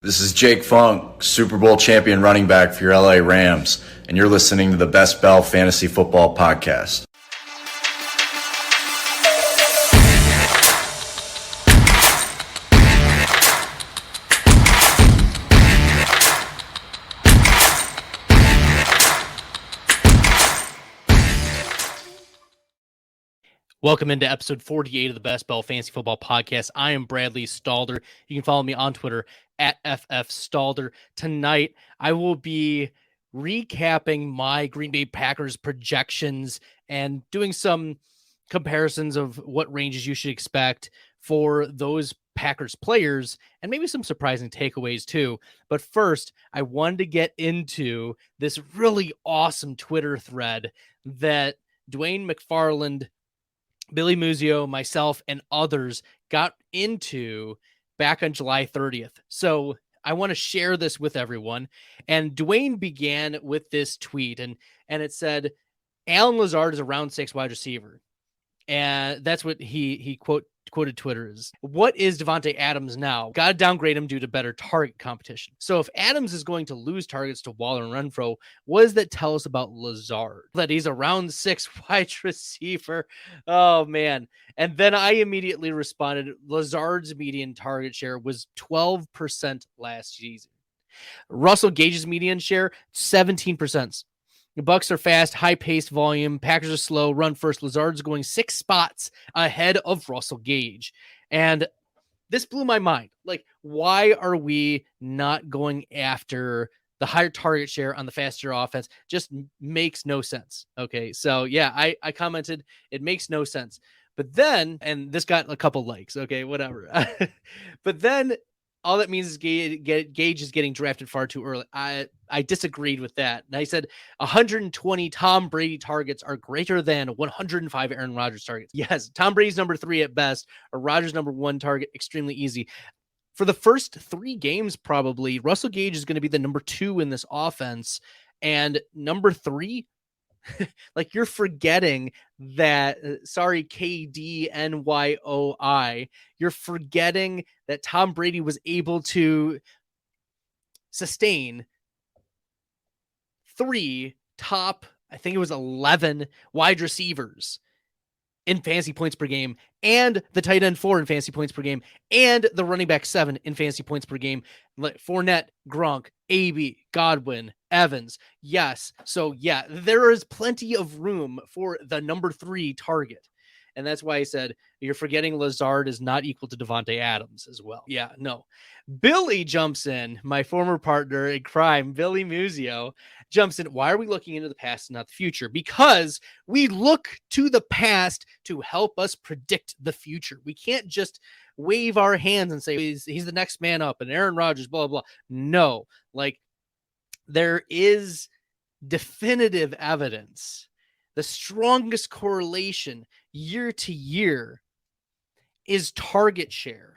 This is Jake Funk, Super Bowl champion running back for your LA Rams, and you're listening to the Best Bell Fantasy Football Podcast. Welcome into episode 48 of the Best Bell Fantasy Football Podcast. I am Bradley Stalder. You can follow me on Twitter at FFStalder. Tonight, I will be recapping my Green Bay Packers projections and doing some comparisons of what ranges you should expect for those Packers players and maybe some surprising takeaways too. But first, I wanted to get into this really awesome Twitter thread that Dwayne McFarland, Billy Muzio, myself, and others got into back on July 30th. So I want to share this with everyone. And Dwayne began with this tweet, and it said, Alan Lazard is a round 6 wide receiver. And that's what he quoted Twitter is. What is Davante Adams now? Got to downgrade him due to better target competition. So if Adams is going to lose targets to Waller and Renfro, what does that tell us about Lazard? That he's a round 6 wide receiver. Oh, man. And then I immediately responded, Lazard's median target share was 12% last season. Russell Gage's median share, 17%. The Bucs are fast, high-paced volume. Packers are slow, run first. Lazard's going 6 spots ahead of Russell Gage. And this blew my mind. Like, why are we not going after the higher target share on the faster offense? Just makes no sense. Okay, so yeah, I commented, it makes no sense. But then, and this got a couple likes, okay, whatever. But then all that means is Gage is getting drafted far too early. I disagreed with that. And I said 120 Tom Brady targets are greater than 105 Aaron Rodgers targets. Yes, Tom Brady's number 3 at best, or Rodgers' number 1 target, extremely easy. For the first 3 games, probably, Russell Gage is going to be the number 2 in this offense. And number 3, like, you're forgetting that, sorry, KDNYOI, you're forgetting that Tom Brady was able to sustain 3 top, I think it was 11 wide receivers in fantasy points per game, and the tight end 4 in fantasy points per game, and the running back 7 in fantasy points per game. Fournette, Gronk, AB, Godwin, Evans. Yes. So yeah, there is plenty of room for the number 3 target. And that's why I said you're forgetting Lazard is not equal to Davante Adams as well. Yeah, no. Billy jumps in, my former partner in crime, Billy Muzio, jumps in. Why are we looking into the past and not the future? Because we look to the past to help us predict the future. We can't just wave our hands and say he's the next man up and Aaron Rodgers, blah, blah, blah. No, like, there is definitive evidence. The strongest correlation year to year is target share.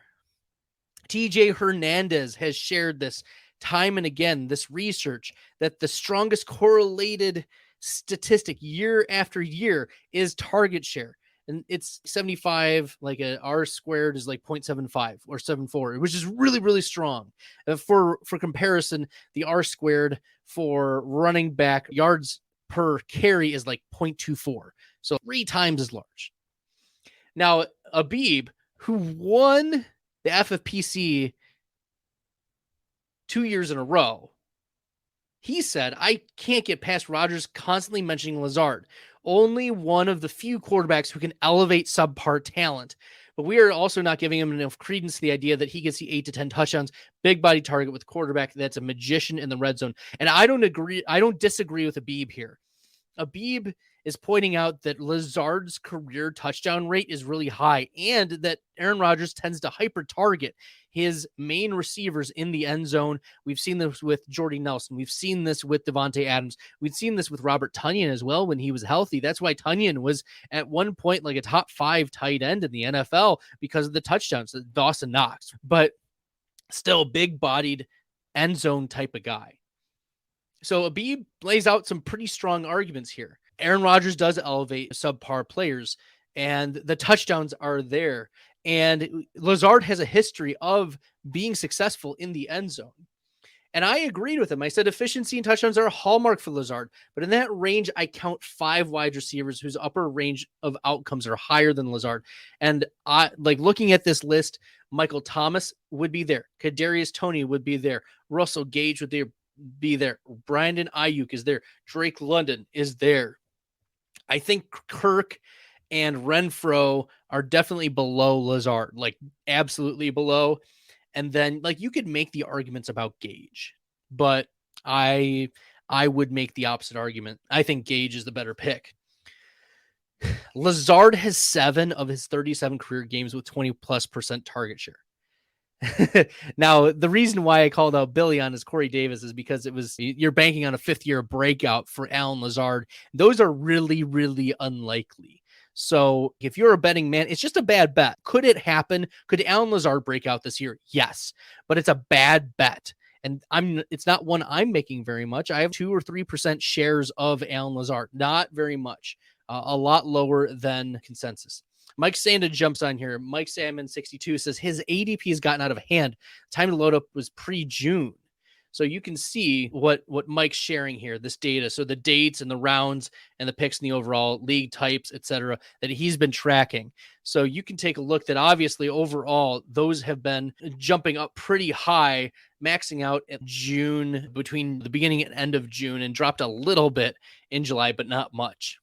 TJ Hernandez has shared this time and again, this research, that the strongest correlated statistic year after year is target share. And it's 75, like a R squared is like 0.75 or 74, which is really, really strong. For comparison, the R squared for running back yards per carry is like 0.24. So 3 times as large. Now, Abib, who won the FFPC 2 years in a row, he said, I can't get past Rodgers constantly mentioning Lazard. Only one of the few quarterbacks who can elevate subpar talent. But we are also not giving him enough credence to the idea that he can see 8 to 10 touchdowns, big body target with quarterback that's a magician in the red zone. And I don't disagree with Abib here. Abib is pointing out that Lazard's career touchdown rate is really high and that Aaron Rodgers tends to hyper target his main receivers in the end zone. We've seen this with Jordy Nelson. We've seen this with Davante Adams. We've seen this with Robert Tonyan as well when he was healthy. That's why Tonyan was at one point like a top 5 tight end in the NFL because of the touchdowns that Dawson Knox, but still big-bodied end zone type of guy. So Abib lays out some pretty strong arguments here. Aaron Rodgers does elevate subpar players, and the touchdowns are there. And Lazard has a history of being successful in the end zone. And I agreed with him. I said efficiency and touchdowns are a hallmark for Lazard. But in that range, I count 5 wide receivers whose upper range of outcomes are higher than Lazard. And I like looking at this list, Michael Thomas would be there. Kadarius Toney would be there. Russell Gage would be there. Brandon Ayuk is there. Drake London is there. I think Kirk and Renfro are definitely below Lazard, like absolutely below. And then like you could make the arguments about Gage, but I would make the opposite argument. I think Gage is the better pick. Lazard has 7 of his 37 career games with 20+% target share. Now, the reason why I called out Billy on his Corey Davis is because you're banking on a 5th-year breakout for Allen Lazard. Those are really, really unlikely. So if you're a betting man, it's just a bad bet. Could it happen? Could Allen Lazard break out this year? Yes, but it's a bad bet. And it's not one I'm making very much. I have 2 or 3% shares of Allen Lazard. Not very much. A lot lower than consensus. Mike Sanda jumps on here. Mike Salmon 62 says his ADP has gotten out of hand. Time to load up was pre-June. So you can see what Mike's sharing here, this data. So the dates and the rounds and the picks and the overall league types, etc., that he's been tracking. So you can take a look that obviously overall, those have been jumping up pretty high, maxing out at June, between the beginning and end of June, and dropped a little bit in July, but not much.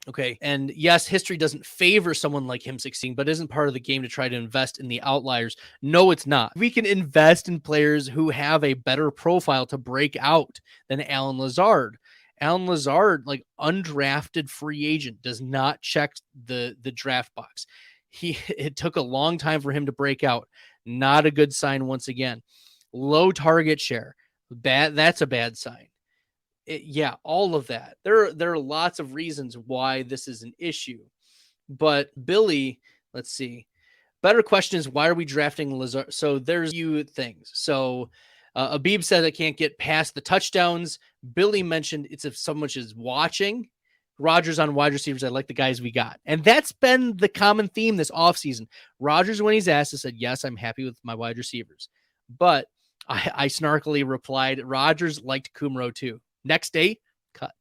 Okay. And yes, history doesn't favor someone like him succeeding, but isn't part of the game to try to invest in the outliers. No, it's not. We can invest in players who have a better profile to break out than Allen Lazard. Allen Lazard, like undrafted free agent, does not check the draft box. It took a long time for him to break out. Not a good sign once again. Low target share. That's a bad sign. Yeah, all of that. There are lots of reasons why this is an issue. But Billy, let's see. Better question is, why are we drafting Lazard? So there's a few things. So Abib said I can't get past the touchdowns. Billy mentioned it's if so much as watching. Rodgers on wide receivers. I like the guys we got. And that's been the common theme this offseason. Rodgers, when he's asked, has said, yes, I'm happy with my wide receivers. But I snarkily replied, Rodgers liked Kumro too. Next day, cut.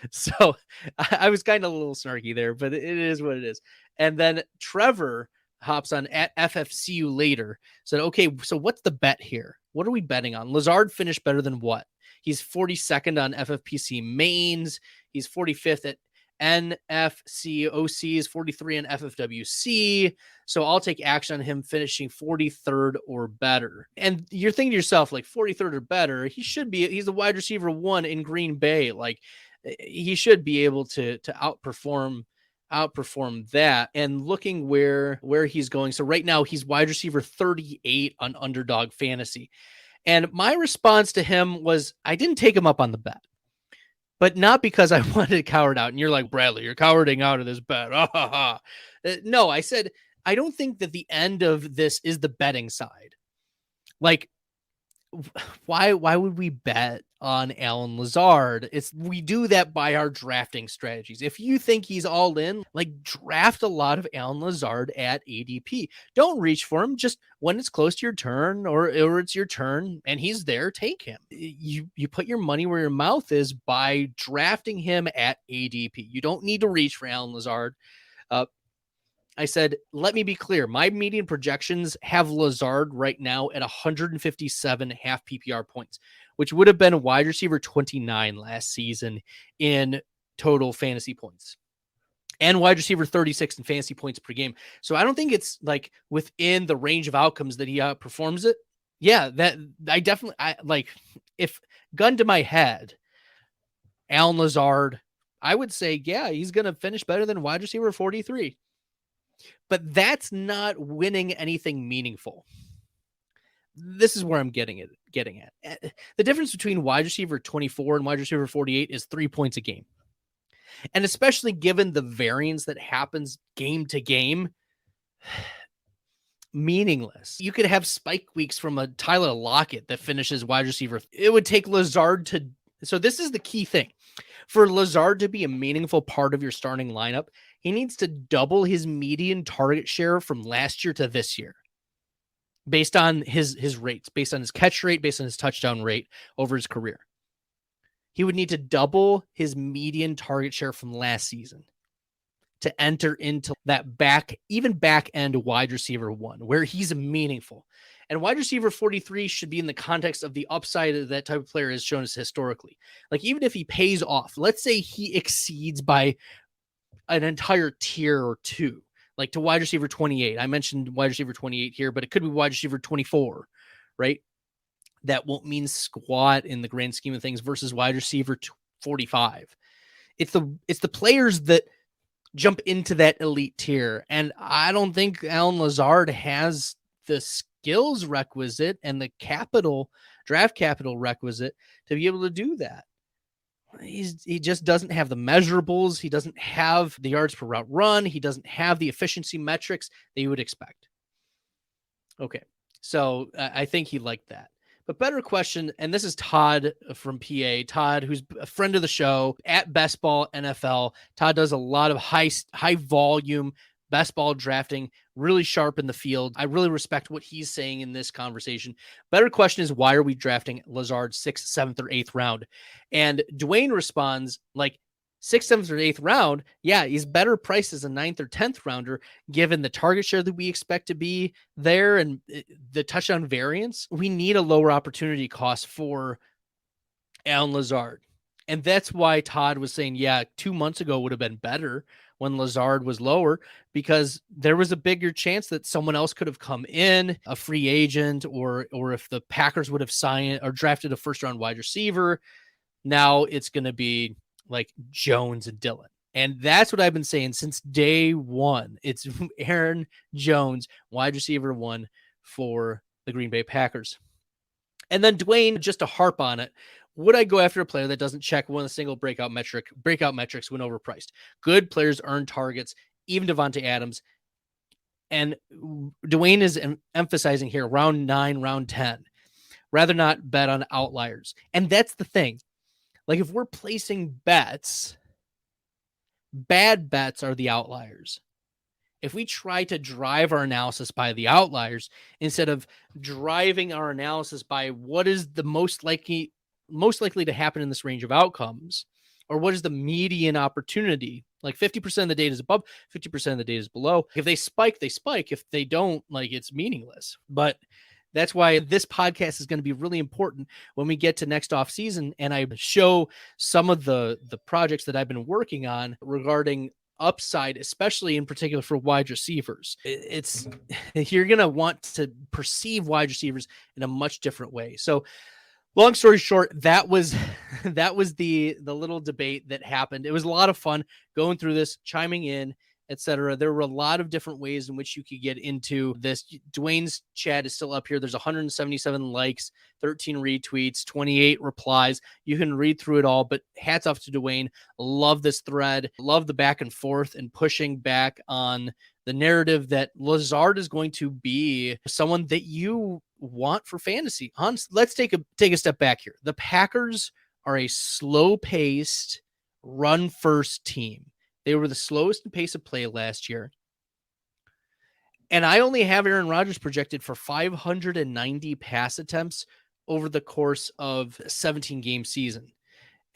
So I was kind of a little snarky there, but it is what it is. And then Trevor hops on at FFCU later, said, okay, so what's the bet here? What are we betting on? Lazard finished better than what? He's 42nd on FFPC mains. He's 45th at NFC. OC is 43 on FFWC. So I'll take action on him finishing 43rd or better. And you're thinking to yourself, like 43rd or better, he's the wide receiver 1 in Green Bay. Like he should be able to outperform that. And looking where he's going. So right now he's wide receiver 38 on Underdog Fantasy. And my response to him was, I didn't take him up on the bet, but not because I wanted to coward out. And you're like, Bradley, you're cowarding out of this bet. No, I said, I don't think that the end of this is the betting side. Like, why would we bet on Allen Lazard? We do that by our drafting strategies. If you think he's all in, like draft a lot of Allen Lazard at ADP. Don't reach for him. Just when it's close to your turn or it's your turn and he's there, take him. You put your money where your mouth is by drafting him at ADP. You don't need to reach for Allen Lazard. I said, let me be clear. My median projections have Lazard right now at 157 half PPR points, which would have been wide receiver 29 last season in total fantasy points, and wide receiver 36 in fantasy points per game. So I don't think it's like within the range of outcomes that he outperforms it. Yeah, that I like, if gun to my head, Allen Lazard, I would say, yeah, he's going to finish better than wide receiver 43. But that's not winning anything meaningful. This is where I'm getting at. The difference between wide receiver 24 and wide receiver 48 is 3 points a game. And especially given the variance that happens game to game, meaningless. You could have spike weeks from a Tyler Lockett that finishes wide receiver. It would take Lazard so this is the key thing. For Lazard to be a meaningful part of your starting lineup, He needs to double his median target share from last year to this year based on his rates, based on his catch rate, based on his touchdown rate over his career. He would need to double his median target share from last season to enter into that back end wide receiver 1, where he's meaningful. And wide receiver 43 should be in the context of the upside that that type of player has shown us historically. Like, even if he pays off, let's say he exceeds by an entire tier or two, like to wide receiver 28. I mentioned wide receiver 28 here, but it could be wide receiver 24, right? That won't mean squat in the grand scheme of things versus wide receiver 45. It's the players that jump into that elite tier. And I don't think Allen Lazard has the skills requisite and the draft capital requisite to be able to do that. He just doesn't have the measurables. He doesn't have the yards per route run. He doesn't have the efficiency metrics that you would expect. Okay, so I think he liked that. But better question, and this is Todd from PA. Todd, who's a friend of the show at Best Ball NFL. Todd does a lot of high volume best ball drafting, really sharp in the field. I really respect what he's saying in this conversation. Better question is, why are we drafting Lazard 6th, 7th, or 8th round? And Dwayne responds like, 6th, 7th, or 8th round, yeah, he's better priced as a 9th or 10th rounder, given the target share that we expect to be there and the touchdown variance. We need a lower opportunity cost for Allen Lazard. And that's why Todd was saying, yeah, 2 months ago would have been better when Lazard was lower, because there was a bigger chance that someone else could have come in, a free agent, or if the Packers would have signed or drafted a first-round wide receiver. Now it's going to be like Jones and Dillon. And that's what I've been saying since day one. It's Aaron Jones, wide receiver 1 for the Green Bay Packers. And then Dwayne, just to harp on it, would I go after a player that doesn't check one single breakout metrics when overpriced? Good players earn targets, even Devontae Adams. And Dwayne is emphasizing here, round 9, round 10. Rather not bet on outliers. And that's the thing. Like, if we're placing bets, bad bets are the outliers. If we try to drive our analysis by the outliers instead of driving our analysis by what is the most likely to happen in this range of outcomes, or what is the median opportunity, like 50% of the data is above, 50% of the data is below. If they spike, they spike. If they don't, like, it's meaningless. But that's why this podcast is going to be really important when we get to next off season. And I show some of the projects that I've been working on regarding upside, especially in particular for wide receivers. It's you're going to want to perceive wide receivers in a much different way. So long story short, that was the little debate that happened. It was a lot of fun going through this, chiming in, etc. There were a lot of different ways in which you could get into this. Dwayne's chat is still up here. There's 177 likes, 13 retweets, 28 replies. You can read through it all, but hats off to Dwayne. Love this thread. Love the back and forth and pushing back on the narrative that Lazard is going to be someone that you want for fantasy. Hans, let's take a step back here. The Packers are a slow-paced, run-first team. They were the slowest in pace of play last year. And I only have Aaron Rodgers projected for 590 pass attempts over the course of a 17-game season.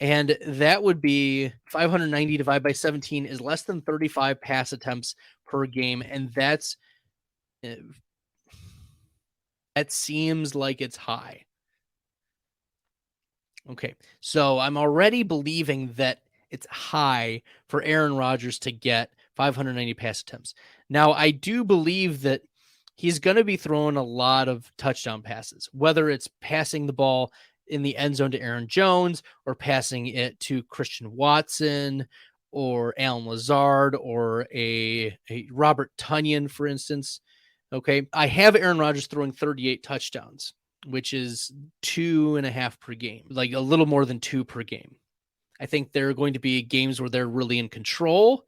And that would be 590 divided by 17 is less than 35 pass attempts per game. And that seems like it's high. Okay, so I'm already believing that it's high for Aaron Rodgers to get 590 pass attempts. Now, I do believe that he's going to be throwing a lot of touchdown passes, whether it's passing the ball in the end zone to Aaron Jones or passing it to Christian Watson or Allen Lazard or a Robert Tonyan, for instance. Okay, I have Aaron Rodgers throwing 38 touchdowns, which is 2.5 per game, like a little more than 2 per game. I think there are going to be games where they're really in control,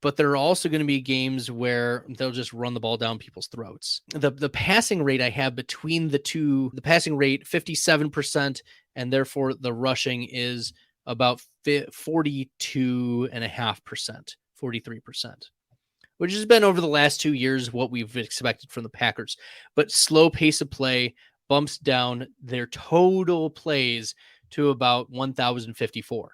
but there are also going to be games where they'll just run the ball down people's throats. The passing rate I have between the two, the passing rate 57%, and therefore the rushing is about 42.5% 43%, which has been over the last 2 years what we've expected from the Packers. But slow pace of play bumps down their total plays to about 1,054.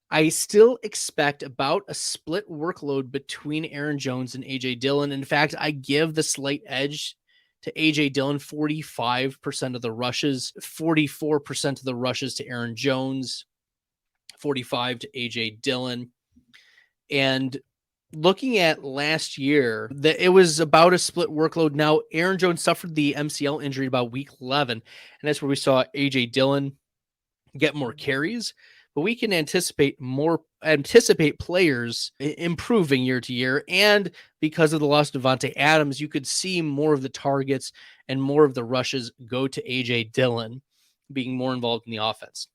I still expect about a split workload between Aaron Jones and A.J. Dillon. In fact, I give the slight edge to A.J. Dillon, 45% of the rushes, 44% of the rushes to Aaron Jones, 45 to A.J. Dillon. And looking at last year, it was about a split workload. Now, Aaron Jones suffered the MCL injury about week 11, and that's where we saw A.J. Dillon get more carries. But we can anticipate players improving year to year. And because of the loss of Devontae Adams, you could see more of the targets and more of the rushes go to A.J. Dillon being more involved in the offense.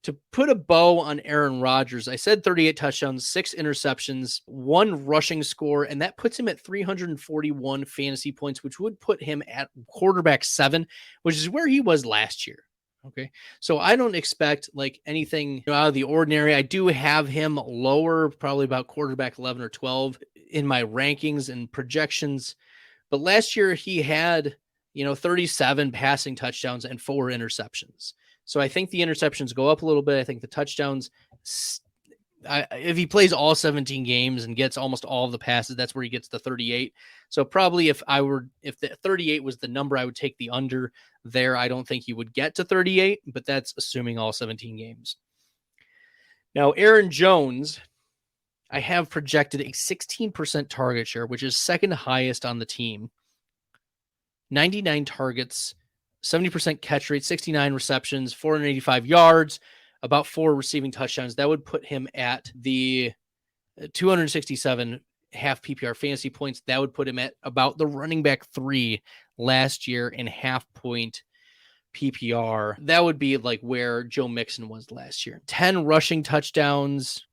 To put a bow on Aaron Rodgers, I said 38 touchdowns, 6 interceptions, 1 rushing score, and that puts him at 341 fantasy points, which would put him at quarterback 7, which is where he was last year. Okay. So I don't expect like anything out of the ordinary. I do have him lower, probably about quarterback 11 or 12 in my rankings and projections. But last year he had, 37 passing touchdowns and 4 interceptions. So I think the interceptions go up a little bit. I think the touchdowns, if he plays all 17 games and gets almost all of the passes, that's where he gets the 38. So probably if the 38 was the number, I would take the under there. I don't think he would get to 38, but that's assuming all 17 games. Now, Aaron Jones, I have projected a 16% target share, which is second highest on the team. 99 targets, 70% catch rate, 69 receptions, 485 yards, about 4 receiving touchdowns. That would put him at the 267 half PPR fantasy points. That would put him at about the running back 3 last year in half point PPR. That would be like where Joe Mixon was last year. 10 rushing touchdowns,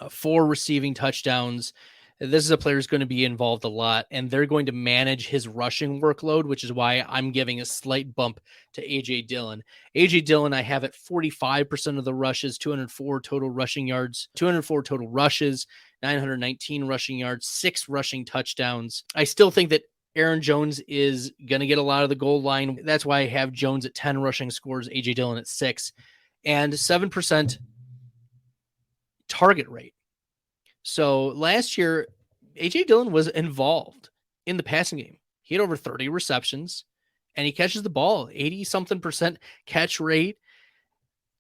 4 receiving touchdowns. This is a player who's going to be involved a lot, and they're going to manage his rushing workload, which is why I'm giving a slight bump to A.J. Dillon. A.J. Dillon, I have at 45% of the rushes, 204 total rushing yards, 204 total rushes, 919 rushing yards, 6 rushing touchdowns. I still think that Aaron Jones is going to get a lot of the goal line. That's why I have Jones at 10 rushing scores, A.J. Dillon at 6, and 7% target rate. So last year, A.J. Dillon was involved in the passing game. He had over 30 receptions, and he catches the ball, 80-something% catch rate.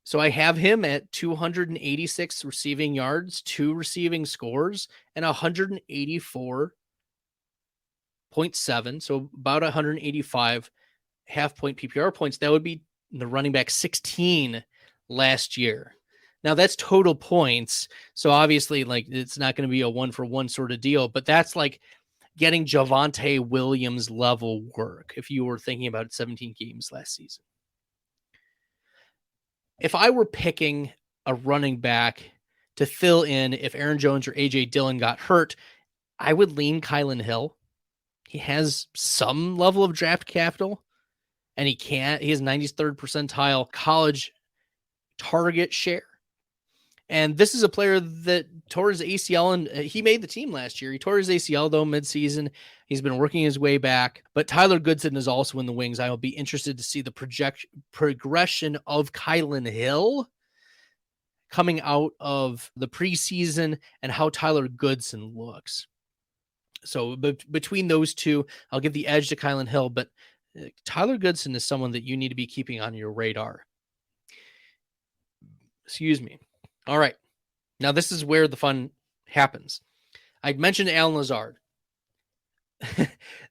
So I have him at 286 receiving yards, 2 receiving scores, and 184.7. So about 185 half-point PPR points. That would be the running back 16 last year. Now that's total points. So obviously like it's not going to be a 1-for-1 sort of deal, but that's like getting Javonte Williams level work. If you were thinking about 17 games last season, if I were picking a running back to fill in, if Aaron Jones or A.J. Dillon got hurt, I would lean Kylan Hill. He has some level of draft capital and he has 93rd percentile college target share. And this is a player that tore his ACL, and he made the team last year. He tore his ACL, though, midseason. He's been working his way back. But Tyler Goodson is also in the wings. I will be interested to see the progression of Kylan Hill coming out of the preseason and how Tyler Goodson looks. So between those two, I'll give the edge to Kylan Hill. But Tyler Goodson is someone that you need to be keeping on your radar. Excuse me. All right. Now this is where the fun happens. I mentioned Alan Lazard.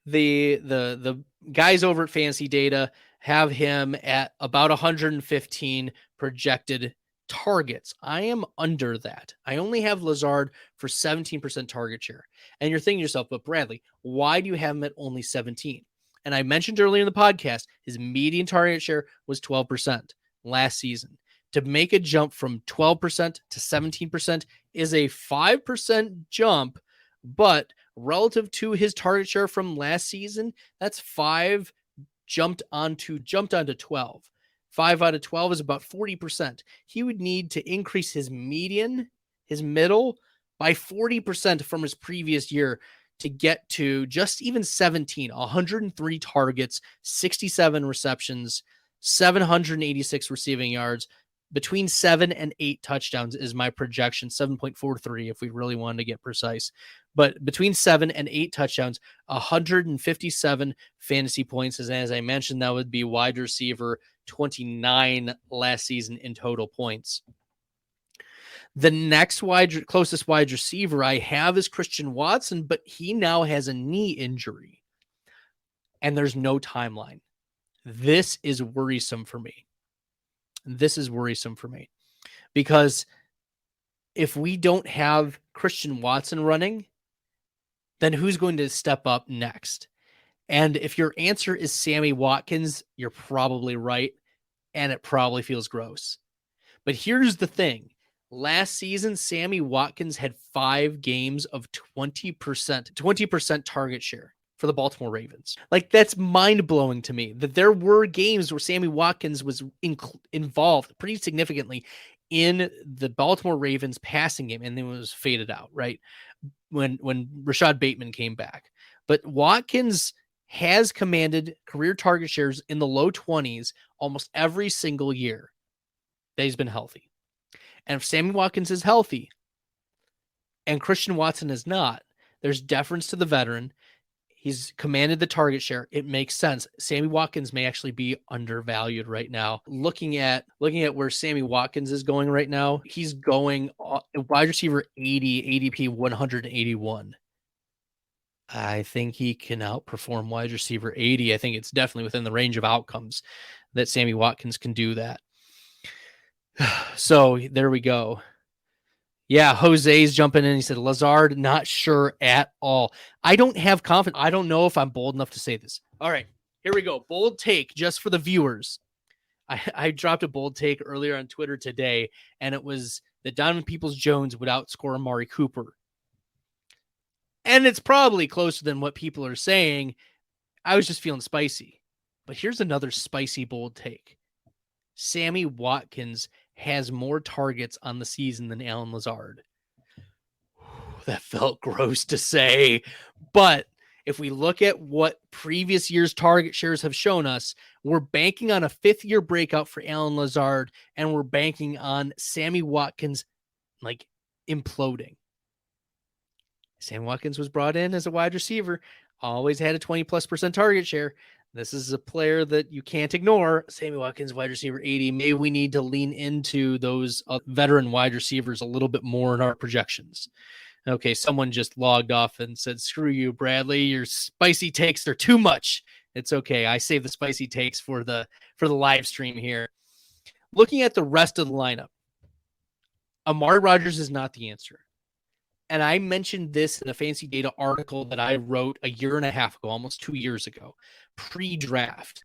the guys over at Fantasy Data have him at about 115 projected targets. I am under that. I only have Lazard for 17% target share. And you're thinking to yourself, but Bradley, why do you have him at only 17? And I mentioned earlier in the podcast, his median target share was 12% last season. To make a jump from 12% to 17% is a 5% jump, but relative to his target share from last season, that's 5 jumped onto 12. 5 out of 12 is about 40%. He would need to increase his median, his middle by 40% from his previous year to get to just even 103 targets, 67 receptions, 786 receiving yards, between 7 and 8 touchdowns is my projection, 7.43 if we really wanted to get precise. But between 7 and 8 touchdowns, 157 fantasy points. As I mentioned, that would be wide receiver 29 last season in total points. The next closest wide receiver I have is Christian Watson, but he now has a knee injury and there's no timeline. This is worrisome for me. Because if we don't have Christian Watson running, then who's going to step up next? And if your answer is Sammy Watkins, you're probably right, and it probably feels gross. But here's the thing. Last season, Sammy Watkins had 5 games of 20% target share for the Baltimore Ravens. Like, that's mind-blowing to me that there were games where Sammy Watkins was involved pretty significantly in the Baltimore Ravens passing game, and then was faded out, right? When Rashad Bateman came back. But Watkins has commanded career target shares in the low 20s almost every single year that he's been healthy. And if Sammy Watkins is healthy and Christian Watson is not, there's deference to the veteran. He's commanded the target share. It makes sense. Sammy Watkins may actually be undervalued right now. Looking at where Sammy Watkins is going right now, he's going wide receiver 80, ADP 181. I think he can outperform wide receiver 80. I think it's definitely within the range of outcomes that Sammy Watkins can do that. So there we go. Yeah, Jose's jumping in. He said, Lazard, not sure at all. I don't have confidence. I don't know if I'm bold enough to say this. All right, here we go. Bold take just for the viewers. I dropped a bold take earlier on Twitter today, and it was that Donovan Peoples-Jones would outscore Amari Cooper. And it's probably closer than what people are saying. I was just feeling spicy. But here's another spicy bold take. Sammy Watkins has more targets on the season than Allen Lazard. That felt gross to say. But if we look at what previous year's target shares have shown us, we're banking on a 5th-year breakout for Allen Lazard, and we're banking on Sammy Watkins like imploding. Sammy Watkins was brought in as a wide receiver, always had a 20+% target share. This is a player that you can't ignore. Sammy Watkins, wide receiver 80. Maybe we need to lean into those veteran wide receivers a little bit more in our projections. Okay, someone just logged off and said, screw you, Bradley. Your spicy takes are too much. It's okay. I save the spicy takes for the live stream here. Looking at the rest of the lineup, Amari Rodgers is not the answer. And I mentioned this in a Fancy Data article that I wrote a year and a half ago, almost 2 years ago, pre-draft.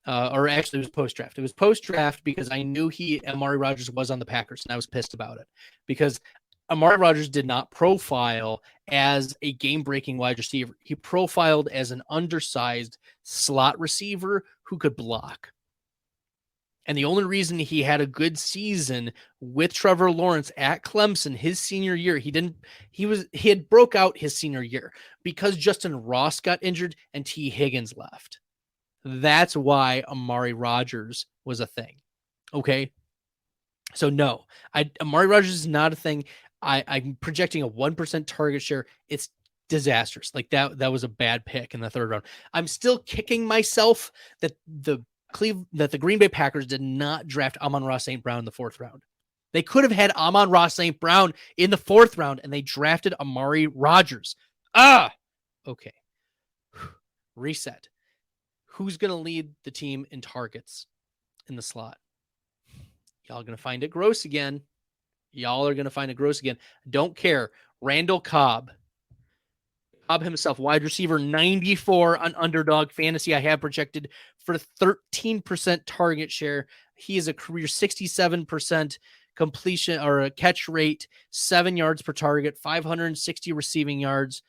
Or actually, it was post-draft. It was post-draft because I knew Amari Rodgers was on the Packers, and I was pissed about it. Because Amari Rodgers did not profile as a game-breaking wide receiver. He profiled as an undersized slot receiver who could block. And the only reason he had a good season with Trevor Lawrence at Clemson his senior year, he had broke out his senior year because Justin Ross got injured and T. Higgins left. That's why Amari Rodgers was a thing. Okay. So no, Amari Rodgers is not a thing. I'm projecting a 1% target share. It's disastrous. Like that was a bad pick in the 3rd round. I'm still kicking myself that the Green Bay Packers did not draft Amon-Ra St. Brown in the 4th round. They could have had Amon-Ra St. Brown in the 4th round, and they drafted Amari Rodgers. Okay. Reset. Who's going to lead the team in targets in the slot? Y'all are going to find it gross again. Don't care. Randall Cobb himself, wide receiver 94 on Underdog Fantasy. I have projected for 13% target share. He is a career 67% completion or a catch rate, 7 yards per target, 560 receiving yards,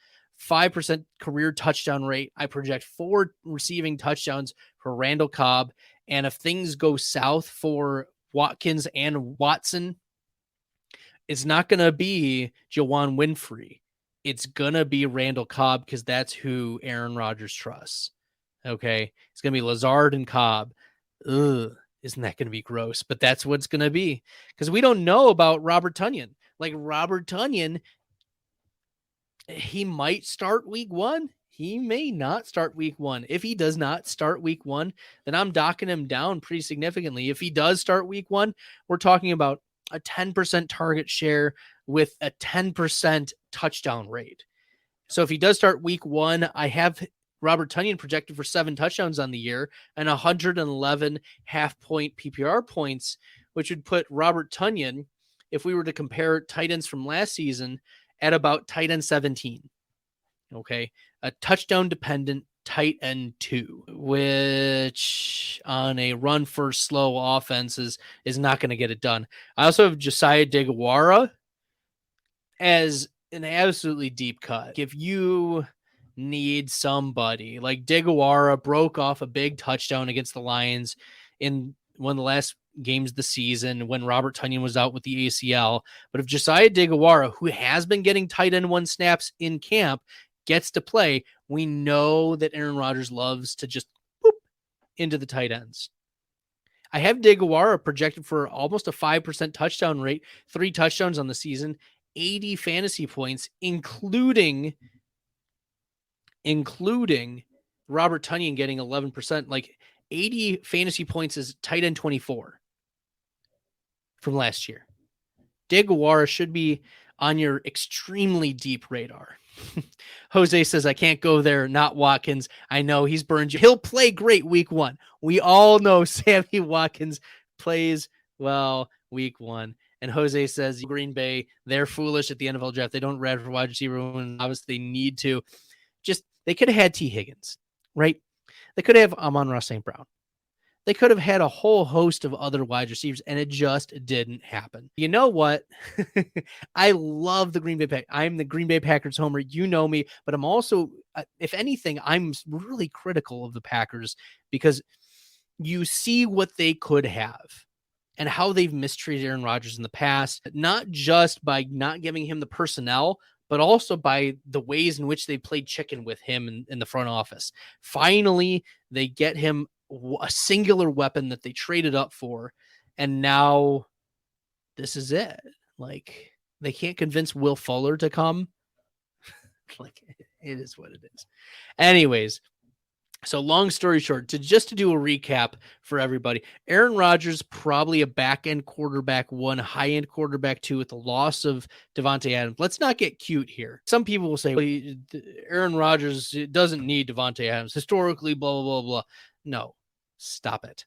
5% career touchdown rate. I project 4 receiving touchdowns for Randall Cobb. And if things go south for Watkins and Watson, It's not going to be Jawan Winfrey. It's going to be Randall Cobb because that's who Aaron Rodgers trusts. Okay. It's going to be Lazard and Cobb. Ugh, isn't that going to be gross? But that's what it's going to be because we don't know about Robert Tonyan. Like Robert Tonyan, he might start week 1. He may not start week 1. If he does not start week 1, then I'm docking him down pretty significantly. If he does start week 1, we're talking about a 10% target share with a 10% touchdown rate. So if he does start week 1, I have Robert Tonyan projected for 7 touchdowns on the year and 111 half-point PPR points, which would put Robert Tonyan, if we were to compare tight ends from last season, at about tight end 17. Okay. A touchdown-dependent tight end 2, which on a run first slow offense is not going to get it done. I also have Josiah Digawara as an absolutely deep cut. If you need somebody like Digawara broke off a big touchdown against the Lions in one of the last games of the season when Robert Tonyan was out with the ACL. But if Josiah Digawara, who has been getting tight end 1 snaps in camp, gets to play, we know that Aaron Rodgers loves to just boop into the tight ends. I have Digawara projected for almost a 5% touchdown rate, 3 touchdowns on the season, 80 fantasy points, including Robert Tonyan getting 11%. Like 80 fantasy points is tight end 24 from last year. Digawara should be on your extremely deep radar. Jose says, I can't go there. Not Watkins. I know he's burned you. He'll play great week 1. We all know Sammy Watkins plays well week 1. And Jose says, Green Bay, they're foolish at the NFL draft. They don't draft for wide receiver when obviously they need to. Just, they could have had T. Higgins, right? They could have Amon-Ra St. Brown. They could have had a whole host of other wide receivers, and it just didn't happen. You know what? I love the Green Bay Packers. I'm the Green Bay Packers homer. You know me, but I'm also, if anything, I'm really critical of the Packers because you see what they could have and how they've mistreated Aaron Rodgers in the past, not just by not giving him the personnel, but also by the ways in which they played chicken with him in the front office. Finally, they get him a singular weapon that they traded up for, and now this is it. Like, they can't convince Will Fuller to come. Like, it is what it is. Anyways, so long story short, to do a recap for everybody, Aaron Rodgers probably a back-end quarterback 1, high-end quarterback 2 with the loss of Davante Adams. Let's not get cute here. Some people will say, well, Aaron Rodgers doesn't need Davante Adams. Historically, blah, blah, blah, blah. No, stop it.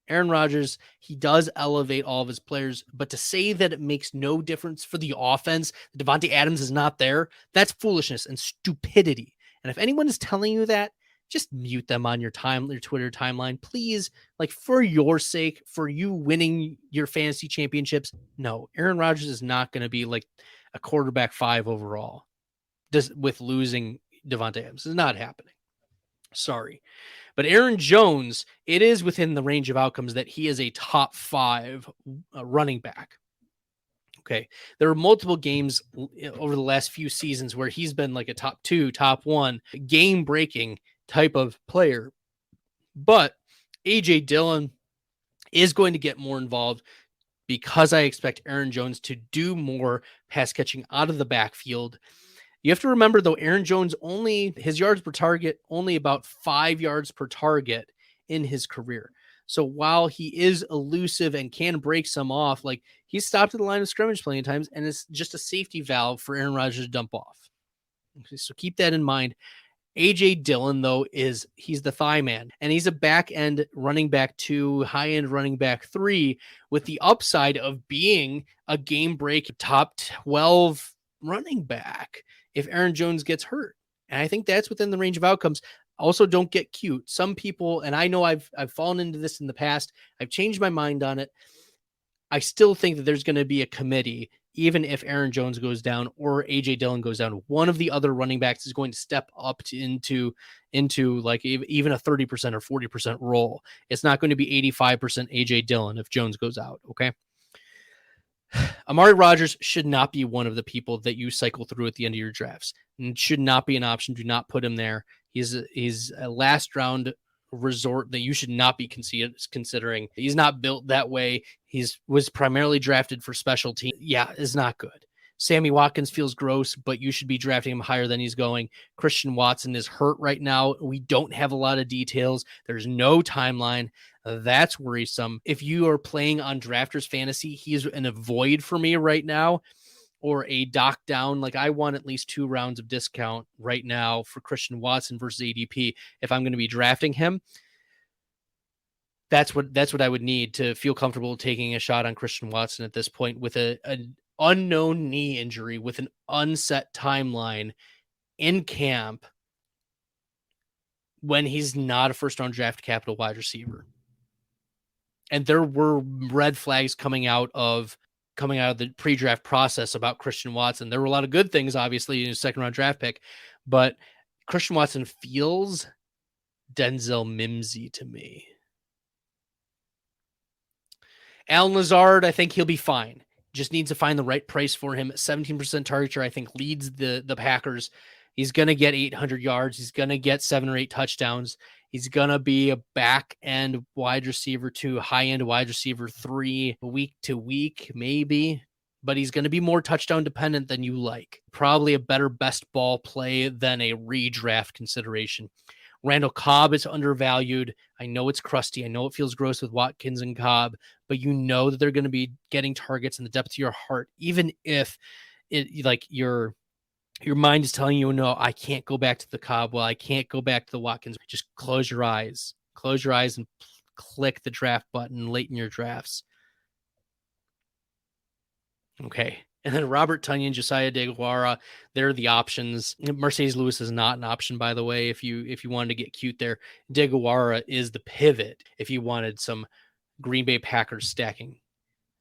Aaron Rodgers, he does elevate all of his players, but to say that it makes no difference for the offense, Davante Adams is not there, that's foolishness and stupidity. And if anyone is telling you that, just mute them on your Twitter timeline, please. Like, for your sake, for you winning your fantasy championships. No, Aaron Rodgers is not going to be like a quarterback 5 overall just with losing Davante Adams. It's not happening. Sorry. But Aaron Jones, it is within the range of outcomes that he is a top 5 running back. Okay. There are multiple games over the last few seasons where he's been like a top 2, top 1, game-breaking type of player. But AJ Dillon is going to get more involved because I expect Aaron Jones to do more pass catching out of the backfield. You have to remember, though, Aaron Jones his yards per target, only about 5 yards per target in his career. So while he is elusive and can break some off, like, he's stopped at the line of scrimmage plenty of times, and it's just a safety valve for Aaron Rodgers to dump off. Okay, so keep that in mind. AJ Dillon, though, he's the thigh man, and he's a back end running back 2, high end running back 3, with the upside of being a game break top 12 running back if Aaron Jones gets hurt. And I think that's within the range of outcomes. Also, don't get cute. Some people, and I know I've fallen into this in the past, I've changed my mind on it. I still think that there's going to be a committee, even if Aaron Jones goes down or AJ Dillon goes down. One of the other running backs is going to step up into like even a 30% or 40% role. It's not going to be 85% AJ Dillon if Jones goes out. Okay. Amari Rogers should not be one of the people that you cycle through at the end of your drafts. It should not be an option. Do not put him there. He's a last round resort that you should not be considering. He's not built that way. Was primarily drafted for special team. Yeah, is not good. Sammy Watkins feels gross, but you should be drafting him higher than he's going. Christian Watson is hurt right now. We don't have a lot of details. There's no timeline. That's worrisome. If you are playing on Drafters Fantasy, he's in a void for me right now, or a dock down. Like, I want at least 2 rounds of discount right now for Christian Watson versus ADP if I'm going to be drafting him. That's what I would need to feel comfortable taking a shot on Christian Watson at this point with an unknown knee injury, with an unset timeline in camp, when he's not a first round draft capital wide receiver. And there were red flags coming out of the pre-draft process about Christian Watson. There were a lot of good things, obviously, in his second round draft pick, but Christian Watson feels Denzel Mimsy to me. Alan Lazard, I think he'll be fine. Just needs to find the right price for him. 17% target share, I think, leads the Packers. He's going to get 800 yards. He's going to get 7 or 8 touchdowns. He's going to be a back-end wide receiver 2, high-end wide receiver 3, week to week, maybe. But he's going to be more touchdown dependent than you like. Probably a better best ball play than a redraft consideration. Randall Cobb is undervalued. I know it's crusty. I know it feels gross with Watkins and Cobb, but you know that they're going to be getting targets in the depth of your heart, even if it, like, your mind is telling you, no, I can't go back to the Cobb. Well, I can't go back to the Watkins. Just close your eyes and click the draft button late in your drafts. Okay. And then Robert Tonyan, Josiah DeGuara, they're the options. Mercedes Lewis is not an option, by the way, if you wanted to get cute there. DeGuara is the pivot if you wanted some Green Bay Packers stacking.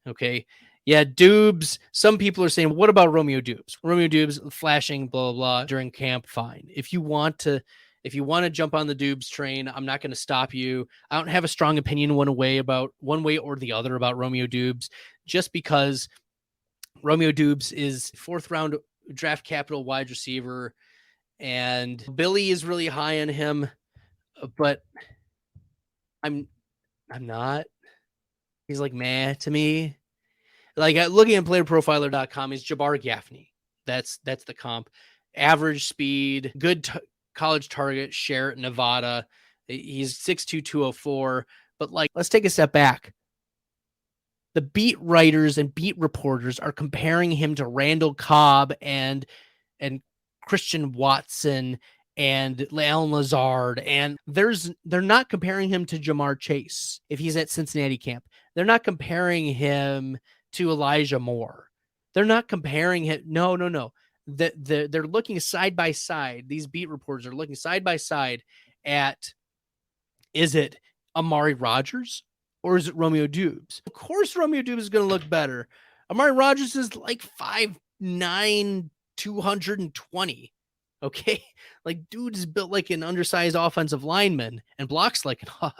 Okay. Yeah, Dubes. Some people are saying, what about Romeo Dubes? Romeo Dubes flashing, blah, blah, blah, during camp, fine. If you want to jump on the Dubes train, I'm not going to stop you. I don't have a strong opinion one way or the other about Romeo Dubes, just because Romeo Dubes is 4th round draft capital wide receiver, and Billy is really high on him, but I'm not. He's like meh to me. Like, looking at playerprofiler.com, he's Jabbar Gaffney. That's the comp. Average speed, good college target share at Nevada. He's 6'2", 204. But, like, let's take a step back. The beat writers and beat reporters are comparing him to Randall Cobb and Christian Watson and Alan Lazard, and they're not comparing him to Jamar Chase if he's at Cincinnati camp. They're not comparing him to Elijah Moore. They're not comparing him. No. They're looking side by side. These beat reporters are looking side by side at, is it Amari Rogers or is it Romeo Dubes? Of course, Romeo Dubes is going to look better. Amari Rogers is like 5'9", 220. Okay, like, dude is built like an undersized offensive lineman and blocks like an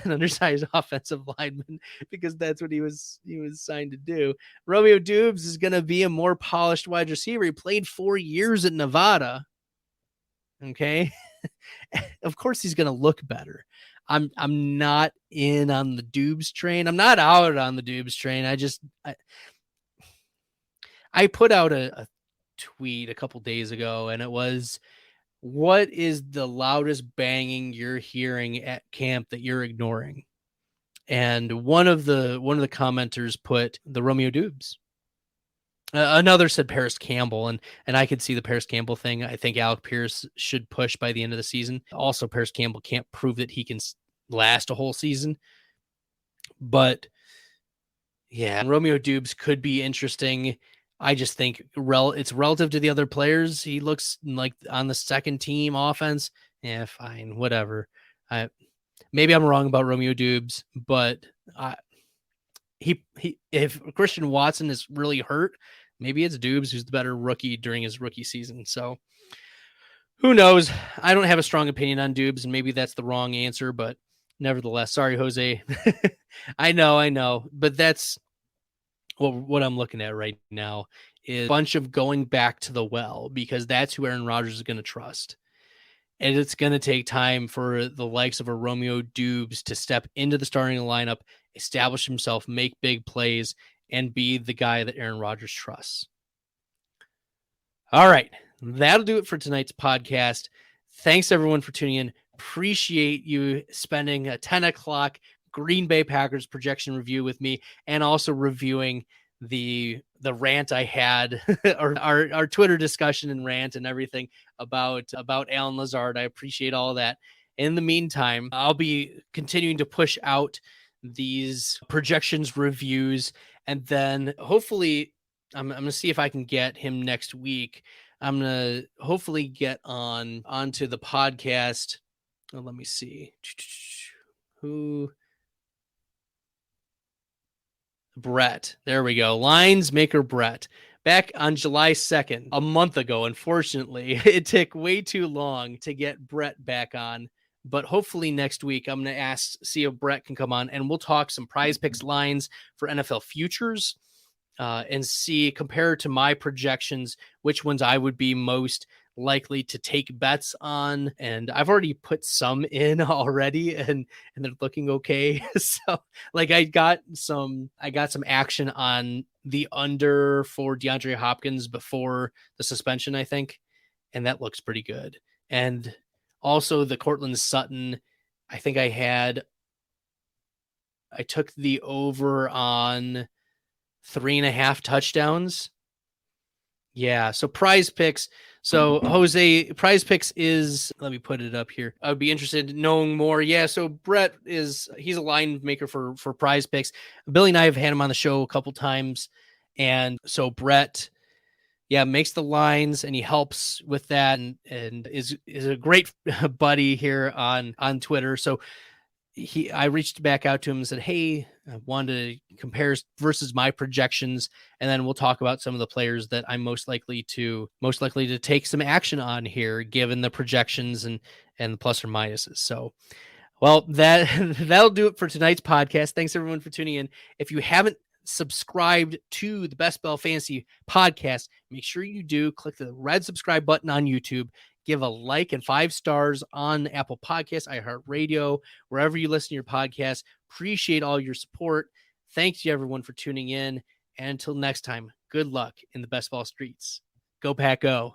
undersized offensive lineman, because that's what he was signed to do. Romeo Dubes is going to be a more polished wide receiver. He played 4 years at Nevada. Okay, of course he's going to look better. I'm not in on the Dubes train. I'm not out on the Dubes train. I put out a tweet a couple days ago, and it was, what is the loudest banging you're hearing at camp that you're ignoring? And one of the commenters put the Romeo Dubes. Another said Paris Campbell, and I could see the Paris Campbell thing. I think Alec Pierce should push by the end of the season. Also, Paris Campbell can't prove that he can last a whole season. But yeah, Romeo Dubes could be interesting. I just think it's relative to the other players. He looks like on the second team offense. Yeah, fine, whatever. Maybe I'm wrong about Romeo Dubes, but if Christian Watson is really hurt, maybe it's Dubes who's the better rookie during his rookie season. So who knows? I don't have a strong opinion on Dubes, and maybe that's the wrong answer, but nevertheless, sorry, Jose. I know, but that's what I'm looking at right now is a bunch of going back to the well, because that's who Aaron Rodgers is going to trust. And it's going to take time for the likes of a Romeo Dubes to step into the starting lineup, establish himself, make big plays, and be the guy that Aaron Rodgers trusts. All right, that'll do it for tonight's podcast. Thanks, everyone, for tuning in. Appreciate you spending a 10 o'clock Green Bay Packers projection review with me, and also reviewing the rant I had, or our Twitter discussion and rant and everything about Alan Lazard. I appreciate all that. In the meantime, I'll be continuing to push out these projections reviews, and then hopefully I'm going to see if I can get him next week. I'm going to hopefully get onto the podcast. Oh, let me see. Brett. There we go. Lines maker Brett. Back on July 2nd, a month ago, unfortunately. It took way too long to get Brett back on. But hopefully next week, I'm going to see if Brett can come on, and we'll talk some Prize Picks lines for NFL futures, and see, compare to my projections, which ones I would be most likely to take bets on. And I've already put some in already, and they're looking okay. So like I got some action on the under for DeAndre Hopkins before the suspension, I think. And that looks pretty good. And also the Cortland Sutton, I think I took the over on 3.5 touchdowns. Yeah. So Prize Picks. So Jose, Prize Picks is, let me put it up here. I would be interested in knowing more. Yeah. So Brett he's a line maker for Prize Picks. Billy and I have had him on the show a couple times. And so Brett, makes the lines, and he helps with that, and is a great buddy here on Twitter. So I reached back out to him and said, hey, I wanted to compare versus my projections, and then we'll talk about some of the players that I'm most likely to take some action on here, given the projections and the plus or minuses. So, well, that'll do it for tonight's podcast. Thanks everyone for tuning in. If you haven't subscribed to the Best Bell Fantasy podcast, make sure you do. Click the red subscribe button on YouTube. Give a like and 5 stars on Apple Podcasts, iHeartRadio, wherever you listen to your podcast. Appreciate all your support. Thanks to everyone for tuning in. And until next time, good luck in the best ball streets. Go Pack Go.